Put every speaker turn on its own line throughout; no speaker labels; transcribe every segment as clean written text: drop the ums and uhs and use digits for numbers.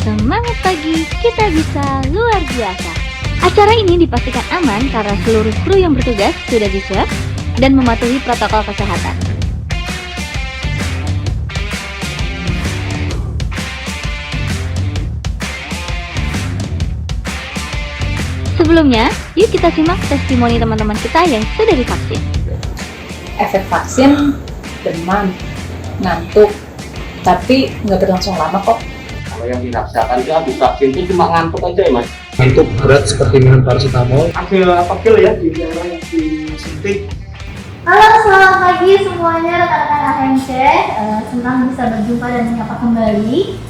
Semangat pagi, kita bisa luar biasa. Acara ini dipastikan aman karena seluruh kru yang bertugas sudah di-swab dan mematuhi protokol kesehatan. Sebelumnya, yuk kita simak testimoni teman-teman kita yang sudah divaksin.
Efek vaksin demam, ngantuk, tapi nggak berlangsung lama kok.
Kalau yang dirasakan itu habis vaksin itu cuma ngantuk aja ya mas?
Ngantuk berat seperti minum paracetamol.
Ada pegel ya di daerah yang disuntik.
Halo, selamat pagi semuanya rekan-rekan AHMC. Senang bisa berjumpa dan menyapa kembali.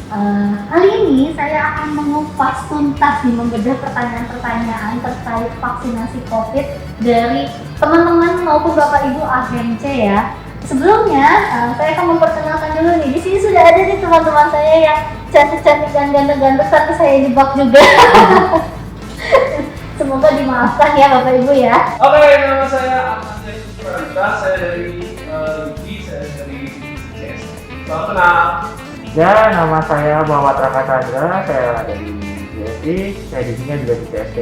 Kali ini saya akan mengupas tuntas nih, membedah pertanyaan-pertanyaan terkait vaksinasi COVID dari teman-teman maupun Bapak Ibu AHMC ya. Sebelumnya, saya akan memperkenalkan dulu nih. Di sini sudah ada nih teman-teman saya yang cantik-cantik dan ganteng-ganteng, tapi saya jebak juga. Semoga dimaafkan ya Bapak Ibu ya.
Oke, nama saya Ahmad Jaya Suprapta, saya dari LIPI, saya dari CCS. Salam kenal.
Ya, nama saya Muhammad Raka Chandra, saya dari GSI, saya di sini juga di CST.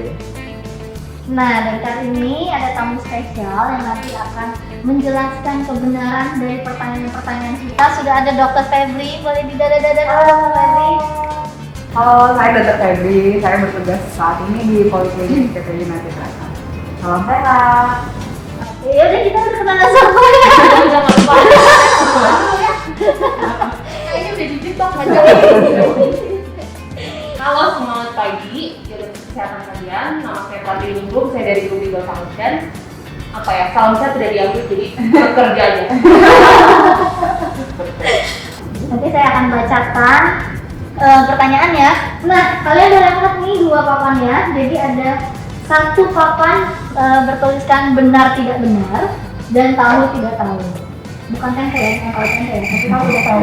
Nah, dan kali ini ada tamu spesial yang nanti akan menjelaskan kebenaran dari pertanyaan-pertanyaan kita. Sudah ada Dr. Febri, boleh didada-dada Dr. Febri?
Halo, saya Dr. Febri, saya bertugas saat ini di Poliklinik PPI United Rasa. Salam sehat.
Oke, yaudah kita udah kenalan sama ya.
Udah nggak lupa.
Kayaknya udah dijebak aja.
Halo, semangat pagi. Jaga kesehatan kalian. Nama saya Pratri Ningrum, saya dari Group Legal Function. Apa ya? Salam saya tidak diambil, jadi bekerja aja.
Nanti saya akan bacakan pertanyaannya. Nah, kalian boleh angkat nih dua papannya. Jadi ada satu papan bertuliskan benar tidak benar dan tahu tidak tahu. Bukan tempe ya, kalau tempe ya, tapi tahu tidak tahu.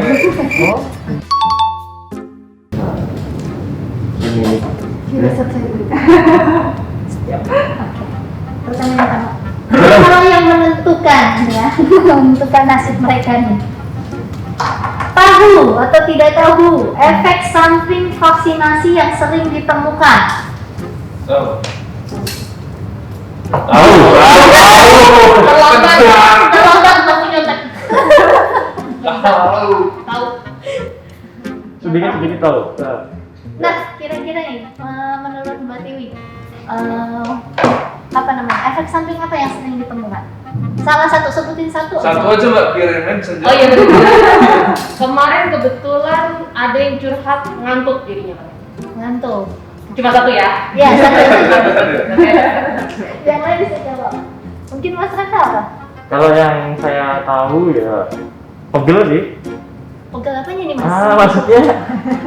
Kita selesai dulu. Oke. Pertanyaan pertama. Hal yang menentukan ya, menentukan nasib mereka nih. Tahu atau tidak tahu efek samping vaksinasi yang sering ditemukan?
Tahu.
Terlambat nggak punya otak.
Tahu.
Tahu.
Sedikit tahu.
Nah, kira-kira nih, menurut Mbak Tiwi, apa namanya, efek samping apa yang sering ditemukan? Salah satu, sebutin satu.
Satu aja mbak, biar yang lain bisa
Oh iya betul. Kemarin kebetulan ada yang curhat ngantuk jadinya kan.
Ngantuk.
Cuma satu ya?
Ya, satu. Yang lain bisa jawab. Mungkin Mas Raka apa?
Kalau yang saya tahu ya pegel sih.
Pegel apanya nih Mas?
Maksudnya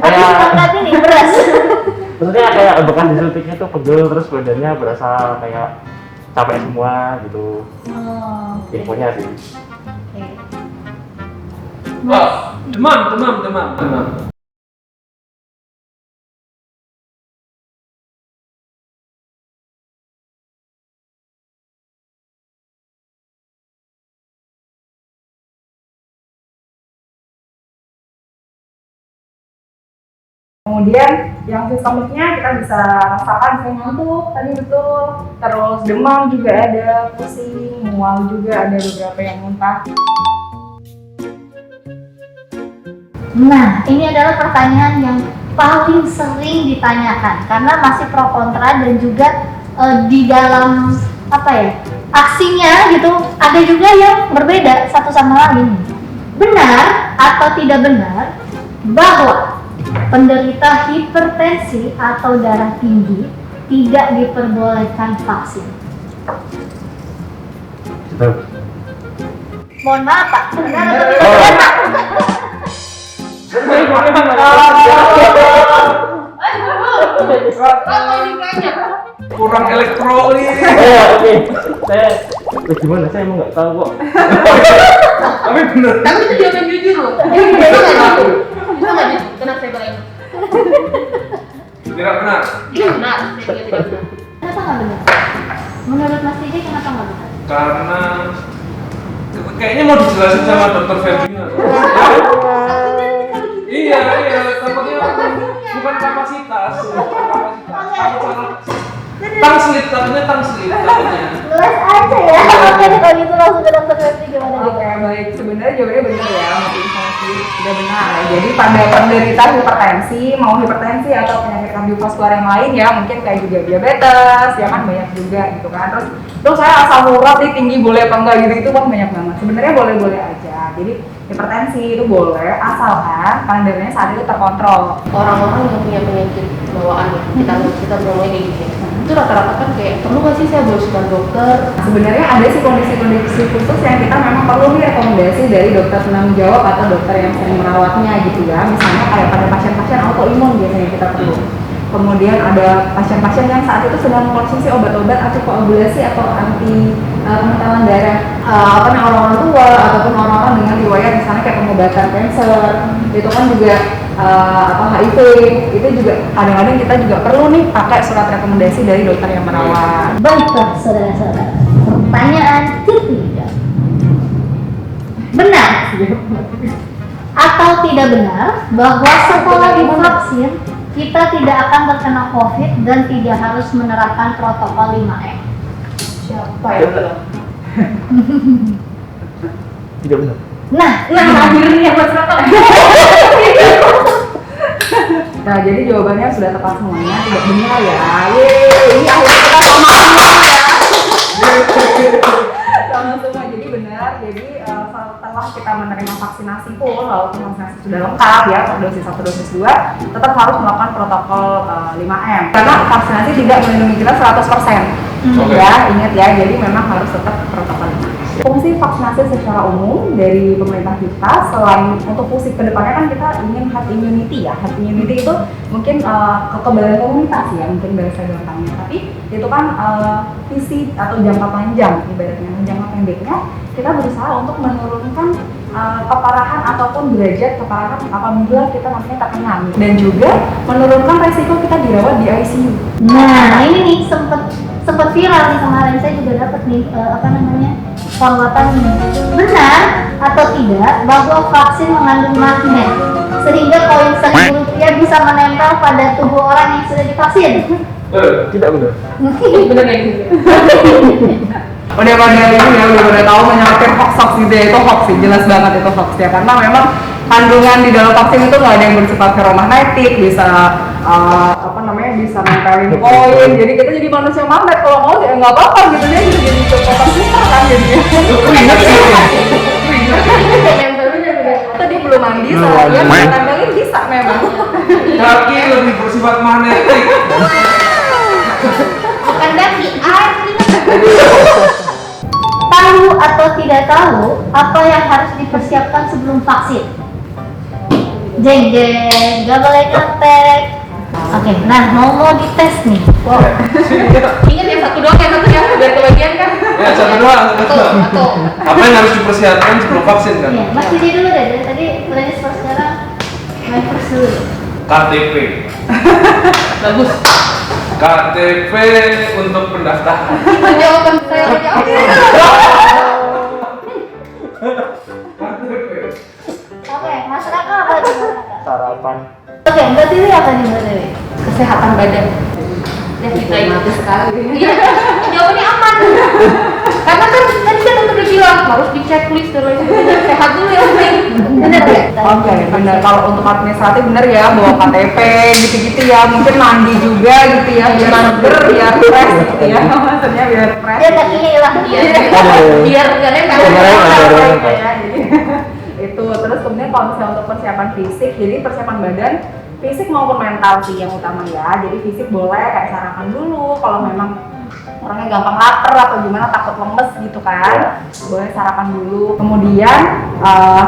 Habis makan ini beras.
maksudnya kayak bekas disuntiknya tuh pegel, terus badannya berasa kayak capek semua gitu.
Oh, oke.
Infonya sih.
Oke.
Oh, demam.
Kemudian yang sistemiknya kita bisa rasakan kayak ngantuk, tadi betul. Terus demam juga ada, pusing, mual juga ada beberapa yang muntah.
Nah, ini adalah pertanyaan yang paling sering ditanyakan karena masih pro kontra dan juga di dalam apa ya, aksinya gitu ada juga yang berbeda satu sama lain. Benar atau tidak benar bahwa penderita hipertensi atau darah tinggi tidak diperbolehkan vaksin? Mohon maaf Pak, benar atau tidak benar?
Kurang elektrolit.
Oke. Saya gimana? Saya emang nggak tahu kok.
Tapi bener.
Tapi itu jawaban jujur loh. Bisa nggak jujur? Bisa nggak jujur? Kenapa saya bilang?
Tidak benar.
Benar, saya tidak benar.
Kenapa nggak benar? Menurut Mas Tijay kenapa nggak benar?
Karena kayaknya mau dijelasin sama Dr. Febri. Iya, takutnya bukan kapasitas. Tangslit, takutnya tangslit.
Luas aja ya. Oke, kalau gitu langsung ke dokter Febri gimana nih?
Oke, baik. Sebenarnya jawabannya benar ya, untuk informasi sudah benar. Jadi pada penderita hipertensi, mau hipertensi atau penyakit kardiovaskular yang lain ya, mungkin kayak juga diabetes, ya kan banyak juga gitu kan. Terus saya asal urat nih tinggi boleh apa enggak gitu itu kan banyak banget. Sebenarnya boleh-boleh aja. Jadi hipertensi itu boleh asalkan kadar darahnya saat itu terkontrol.
Orang-orang yang punya penyakit bawaan kita ngomongin kayak gitu ya. Itu rata-rata kan kayak perlu nggak sih saya berusukan dokter?
Sebenarnya ada sih kondisi-kondisi khusus yang kita memang perlu nih rekomendasi dari dokter penanggung jawab atau dokter yang sering merawatnya gitu ya. Misalnya kayak pada pasien-pasien autoimun biasanya kita perlu. Kemudian ada pasien-pasien yang saat itu sedang mengkonsumsi obat-obat antikoagulasi atau anti pengentalan darah. Orang-orang tua ataupun orang-orang dengan riwayat misalnya kayak pengobatan kanker, itu kan juga atau HIV, itu juga kadang-kadang kita juga perlu nih pakai surat rekomendasi dari dokter yang merawat.
Baiklah, saudara-saudara. Pertanyaan ketiga. Benar atau tidak benar bahwa setelah divaksin kita tidak akan terkena COVID dan tidak harus menerapkan protokol 5M?
Siapa ya?
Tidak benar.
Nah,
Akhirnya masyarakat.
Nah, jadi jawabannya sudah tepat semuanya, tidak benar ya. Yeay, ini akhirnya kita sama-sama ya. Sama semua, jadi benar. Jadi setelah kita menerima vaksinasi full, lalu vaksinasi sudah lengkap ya, dosis 1, dosis 2, tetap harus melakukan protokol 5M. Karena vaksinasi tidak melindungi kita 100%. Ya, ingat ya, jadi memang harus tetap protokol 5M. Fungsi vaksinasi secara umum dari pemerintah kita, selain untuk fungsi kedepannya kan kita ingin herd immunity ya. Herd immunity itu mungkin kekebalan komunitas ya, mungkin bahasa gampangnya. Tapi itu kan visi atau jangka panjang ibaratnya. Jangka pendeknya kita berusaha untuk menurunkan keparahan ataupun derajat keparahan apabila kita nantinya terkena, dan juga menurunkan resiko kita dirawat di ICU.
nah ini nih sempat viral nih kemarin, saya juga dapat nih follow-up ini. Benar atau tidak bahwa vaksin mengandung magnet sehingga koin Rp1.000 bisa menempel pada tubuh orang yang sudah divaksin?
Tidak benar.
Bener kayak gitu.
Udah pada ini ya, udah pada tahu menyampaikan hoax gitu ya, itu hoax sih, jelas banget itu hoax ya, karena memang kandungan di dalam vaksin itu nggak ada yang bersifat ferromagnetik, bisa bisa nempelin koin, jadi kita jadi manusia magnet, kalau mau ya nggak apa-apa gitu, dia gitu jadi kotak kita kan jadinya. Tadi belum mandi, saya nempelin bisa memang.
Kaki lebih bersifat magnetik.
Bukan daki, air. Tahu atau tidak tahu apa yang harus dipersiapkan sebelum vaksin? Jeng jeng, gak boleh kontak. Oke, nah mau dites nih. Wow.
Ingat yang satu doang, yang satu yang biar kebagian kan?
Ya, satu doang.
Satu.
Apa yang harus dipersiapkan sebelum vaksin kan?
Iya, Mas Didi dulu deh. Dari tadi berani sekarang main first dulu.
KTP.
Bagus.
KTP untuk pendaftaran.
Itu jawaban saya jawab.
Oke, Mas Raka apa nih?
Sarapan.
Oke, Mbak Tili apa nih Mbak Tili?
Kesehatan badan. Ya kita mati sekali. Iya, jawabannya aman. Karena kan tadi kan udah bilang harus di checklist terus sehat dulu ya penting. Bener ya?
Oke, benar. Kalau untuk administratif benar ya, bawa KTP gitu-gitu ya, mungkin mandi juga gitu ya, biar seger, biar fresh gitu ya, maksudnya biar fresh.
Dia kakinya hilang.
Iya. Biar nggak nempel.
Jadi itu terus kemudian kalau misalnya untuk persiapan fisik, jadi persiapan badan fisik maupun mental sih yang utama ya. Jadi fisik boleh kayak sarapan dulu kalau memang orangnya gampang lapar atau gimana, takut lemes gitu kan, boleh sarapan dulu. Kemudian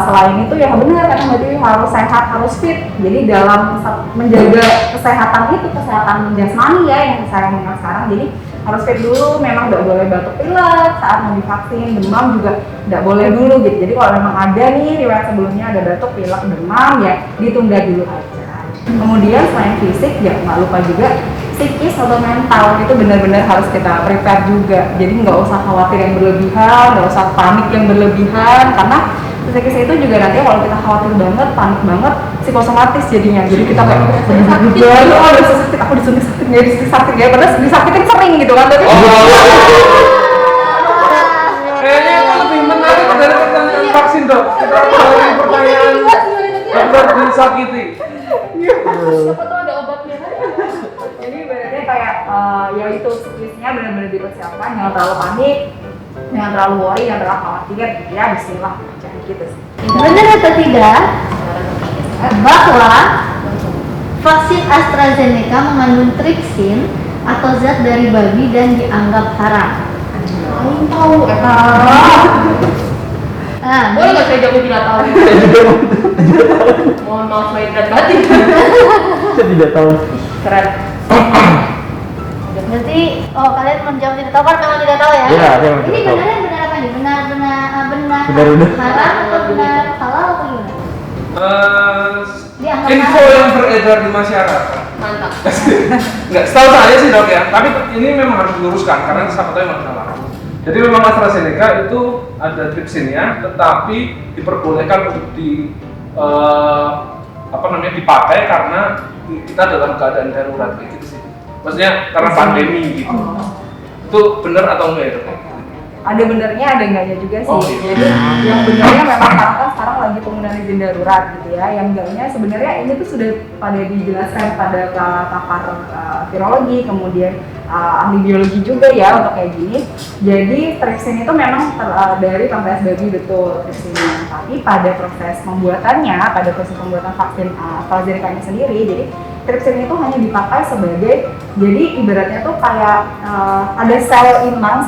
selain itu ya benar karena berarti harus sehat, harus fit. Jadi dalam menjaga kesehatan itu, kesehatan jasmani ya yang saya ngomong sekarang, jadi harus fit dulu. Memang nggak boleh batuk pilek saat mau divaksin, demam juga nggak boleh dulu gitu. Jadi kalau memang ada nih riwayat sebelumnya ada batuk pilek demam ya ditunda dulu aja. Kemudian selain fisik ya nggak lupa juga psikis atau mental, itu benar-benar harus kita prepare juga. Jadi nggak usah khawatir yang berlebihan, nggak usah panik yang berlebihan, karena Psikis itu juga nanti kalau kita khawatir banget, panik banget, psikosomatis jadinya. Jadi kita kayak aku disuntik sakit ya, padahal disakitin sering gitu kan. Tapi
Kayaknya itu lebih menarik dari pertanyaan vaksin dok. Kita dari pertanyaan dokter disakiti.
Siapa tuh ada obatnya?
jadi ibaratnya kayak ya itu psikisnya benar-benar dipersiapkan, jangan terlalu panik, jangan terlalu worry, jangan terlalu khawatir. Ya bismillah, jangan gitu sih.
Benar atau tidak bahwa vaksin AstraZeneca mengandung tripsin atau zat dari babi dan dianggap haram?
Tahu,
Nah,
boleh nggak saya jawab tidak tahu? Mohon maaf lahir dan batin.
Saya tidak tahu.
Keren.
berarti kalian menjawab tidak tahu kan memang tidak tahu ya?
Iya, saya memang
Ini
tidak tahu.
benar apa nih? Benar
Benar.
haram atau benar halal atau gimana? Dianggap
Info
haram.
yang beredar di masyarakat.
Mantap.
Nggak, setahu saya sih dok ya, tapi ini memang harus diluruskan karena siapa tahu memang salah. Jadi memang AstraZeneca itu ada tripsinnya, tetapi diperbolehkan untuk dipakai karena kita dalam keadaan darurat gitu sih. Maksudnya karena pandemi gitu. Itu benar atau enggak ya dok?
Ada benernya, ada enggaknya juga sih.
Oh, iya.
Jadi yang benernya memang karena kan sekarang lagi penggunaan izin darurat gitu ya. Yang enggaknya sebenarnya ini tuh sudah pada dijelaskan pada pakar virologi, kemudian ahli biologi juga ya untuk kayak gini. Jadi tripsin itu memang dari pankreas babi betul tripsinnya. Tapi pada proses pembuatannya, pada proses pembuatan vaksin AstraZeneca ini sendiri, jadi tripsin itu hanya dipakai sebagai, jadi ibaratnya tuh kayak ada sel inang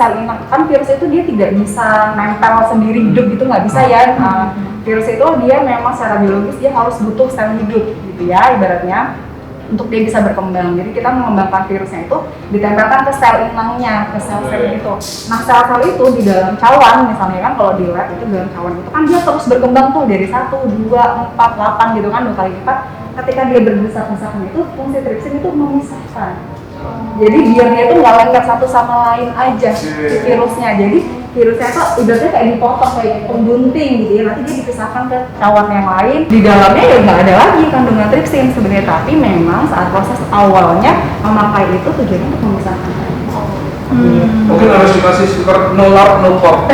kan virus itu dia tidak bisa nempel sendiri hidup gitu, nggak bisa ya. Virus itu dia memang secara biologis dia harus butuh sel hidup gitu ya ibaratnya untuk dia bisa berkembang. Jadi kita mengembangkan virusnya itu ditempelkan ke sel inangnya, ke sel-sel itu. Nah sel-sel itu di dalam cawan misalnya kan, kalau di lab itu dalam cawan itu kan dia terus berkembang tuh dari 1, 2, 4, 8 gitu kan, 2 kali lipat. Ketika dia berdesak-desakan itu fungsi tripsin itu memisahkan. Jadi biar dia tuh nggak lengket satu sama lain aja si virusnya. Jadi virusnya tuh ibaratnya kayak dipotong kayak pembunting gitu ya. Nanti dia dipisahkan ke cawan yang lain. Di dalamnya ya nggak ada lagi kandungan tripsin sebenarnya. Tapi memang saat proses awalnya memakai itu tujuannya untuk memisahkan.
Mungkin harus dikasih stiker no lard no pork.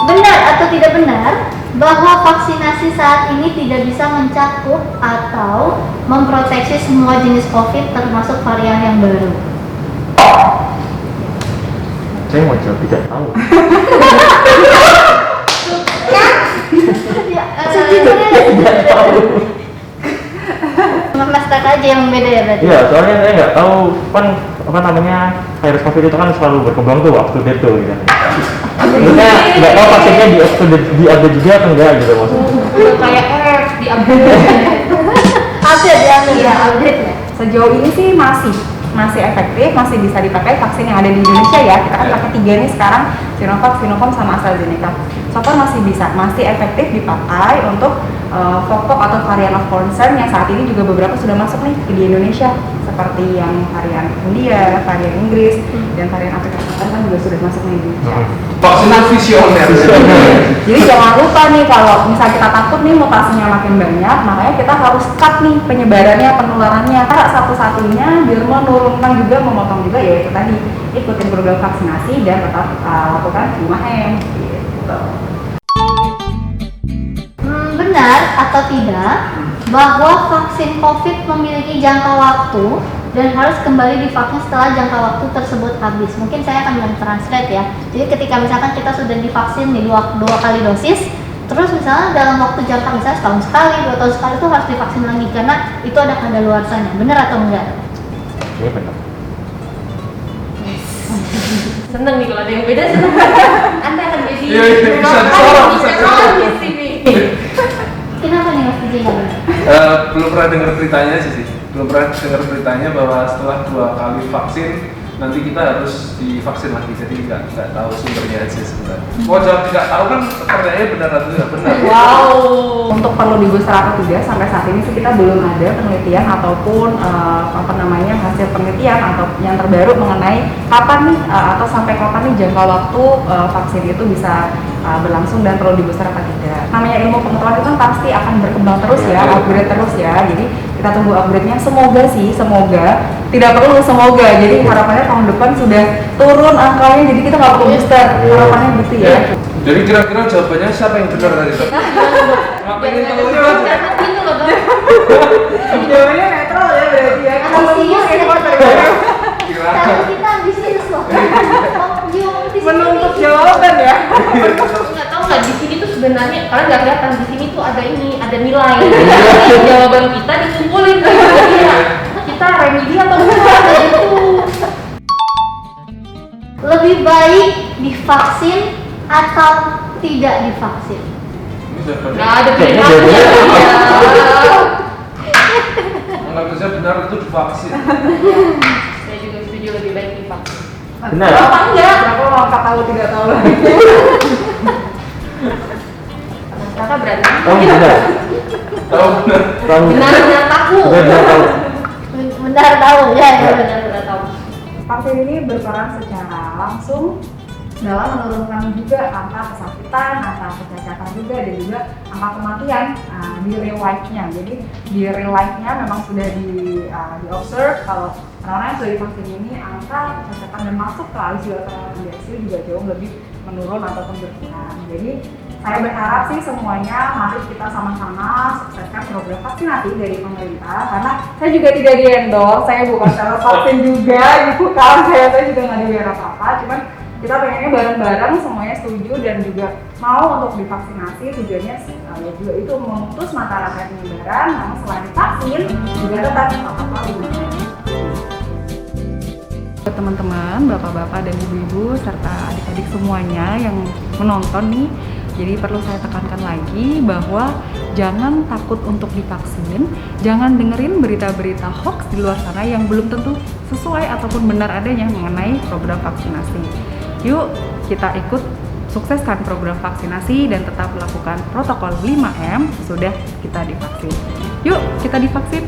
Benar atau tidak benar bahwa vaksinasi saat ini tidak bisa mencakup atau memproteksi semua jenis COVID termasuk varian yang baru?
Saya mau jawab tidak tahu.
Sejujurnya tidak tahu. Mas Taka aja yang beda ya berarti?
Iya, soalnya saya nggak tahu kan virus COVID itu kan selalu berkembang tuh up to date tuh gitu. Maksudnya nggak tahu vaksinnya di update juga atau enggak gitu maksudnya.
Kayak diambil.
Update ya, update ya.
Sejauh ini sih masih efektif, masih bisa dipakai vaksin yang ada di Indonesia ya. Kita kan pakai 3 nih sekarang, Sinovac, Sinopharm sama AstraZeneca. So far masih efektif dipakai untuk pokok atau varian of concern yang saat ini juga beberapa sudah masuk nih di Indonesia, seperti yang varian India, varian Inggris, dan varian Afrika Selatan kan juga sudah masuk nih di Indonesia.
Vaksin visioner.
Jadi jangan lupa nih kalau misalnya kita takut nih mutasinya makin banyak, makanya kita harus cut nih penyebarannya, penularannya. Cara satu-satunya biar menurunkan juga, memotong juga yaitu tadi ikutin program vaksinasi dan tetap lakukan 5M gitu.
Benar atau tidak bahwa vaksin COVID memiliki jangka waktu dan harus kembali divaksin setelah jangka waktu tersebut habis? Mungkin saya akan mentranslate ya. Jadi ketika misalkan kita sudah divaksin di dua kali dosis, terus misalnya dalam waktu jangka misalnya setahun sekali, 2 tahun sekali itu harus divaksin lagi karena itu ada kadaluarsanya. Benar atau enggak?
Iya benar.
Seneng nih kalau ada yang beda, seneng. Anda akan jadi
Iya, bisa disorot, bisa disorot.
di sini.
Kenapa nih Mas DJ nggak benar?
Belum pernah dengar beritanya sih. Belum pernah dengar beritanya bahwa setelah 2 kali vaksin nanti kita harus divaksin lagi, jadi nggak tahu sumbernya aja sebenarnya. Kalau jawab tidak tahu kan pertanyaannya benar atau tidak benar.
Wow. Untuk perlu di booster atau tidak, sampai saat ini sih kita belum ada penelitian ataupun hasil penelitian atau yang terbaru mengenai kapan nih atau sampai kapan nih jangka waktu vaksin itu bisa berlangsung dan perlu di booster apa tidak. Namanya ilmu pengetahuan itu kan pasti akan berkembang terus ya, upgrade terus ya. Jadi kita tunggu upgrade-nya. Semoga tidak perlu, semoga. Jadi harapannya tahun depan sudah turun angkanya, jadi kita nggak perlu booster. Harapannya gitu ya.
Jadi kira-kira jawabannya siapa yang benar tadi? Ngapain tahu aja?
Itu loh, Dok.
Jawabannya netral ya berarti ya.
Ambisius ya.
Kira.
Tahu kita ambisius loh.
Menuntut jawaban ya.
Nggak tahu nggak di sini tuh sebenarnya karena nggak kelihatan di sini tuh ada nilai. Jawaban kita dikumpulin ya. Kita remedi atau bukan gitu.
Lebih baik divaksin atau tidak divaksin?
Ini jawabannya.
Nggak ada
Kayaknya
pilihannya.
Nggak bisa benar itu divaksin.
Saya juga setuju lebih baik divaksin.
Benar.
Apa enggak? Berapa mau tahu tidak tahu lagi.
Kakak berani.
Tahu benar.
Tahu benar.
Tahu
Benar tahu.
benar tahu.
Benar tahu ya.
Benar tahu.
Vaksin ini berperan secara langsung dalam menurunkan juga angka kesakitan, angka kecacatan juga, dan juga angka kematian di real life-nya. Jadi di real life-nya memang sudah di observe kalau orang-orang yang sudah divaksin ini angka kecacatan dan masuk ke ICU atau ICU juga jauh lebih menurun ataupun berkurang. Jadi saya berharap sih semuanya mari kita sama-sama sukseskan program vaksinasi dari pemerintah, karena saya juga tidak di-endorse, saya bukan sales vaksin juga gitu kan, saya juga nggak dibayar apa-apa, cuman kita pengennya bareng-bareng semuanya setuju dan juga mau untuk divaksinasi. Tujuannya ya juga itu memutus mata rantai penyebaran, namun selain vaksin juga tetap protokol 5M. Buat teman-teman, bapak-bapak dan ibu-ibu serta adik-adik semuanya yang menonton nih, jadi perlu saya tekankan lagi bahwa jangan takut untuk divaksin, jangan dengerin berita-berita hoax di luar sana yang belum tentu sesuai ataupun benar adanya mengenai program vaksinasi. Yuk kita ikut sukseskan program vaksinasi dan tetap melakukan protokol 5M sudah kita divaksin. Yuk kita divaksin.